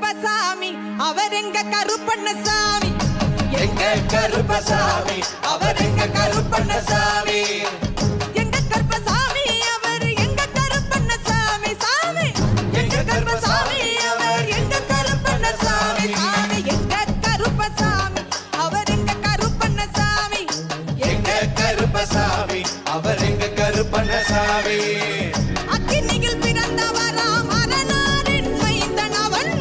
கருப்பசாமி அவர் எங்க கருப்பண்ணசாமி எங்க கருப்பசாமி அவர் எங்க கருப்பண்ணசாமி எங்க கருப்பசாமி அவர் எங்க கருப்பண்ணசாமி சாமி எங்க கருப்பசாமி அவர் எங்க கருப்பண்ணசாமி சாமி எங்க கருப்பசாமி அவர் எங்க கருப்பண்ணசாமி எங்க கருப்பசாமி அவர் எங்க கருப்பண்ணசாமி அக்கினியில் பிறந்தவராம் அரணாரின் மைந்தன் அவன்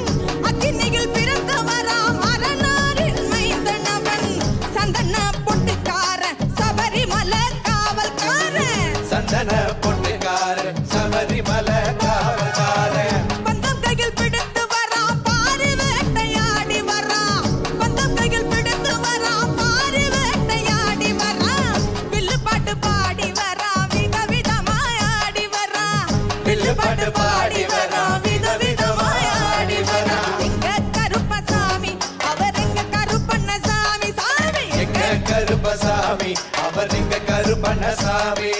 அக்கினியில் பிறந்தவராம் அரணாரின் மைந்தன் அவன் சந்தன பொட்டுக்காரன் சபரிமலை காவல்காரன் சந்தன பொட்டுக்காரன் சபரிமலை காவல்காரன் பந்தம் கையில் பிடித்து வரான் பாரி வேட்டையாடி வரான் பந்தம் கையில் பிடித்து வரான் பாரி வேட்டையாடி வரான் வில்லு பாட்டு பாடி வரான் விதவிதமாய் ஆடி வரான் வில்லு பாட்டு பாடி வரான் விதவிதமாய் ஆடி வரான் எங்க கருப்பசாமி அவர் எங்க கருப்பண்ணசாமி சாமி எங்க கருப்பசாமி அவர் எங்க கருப்பண்ணசாமி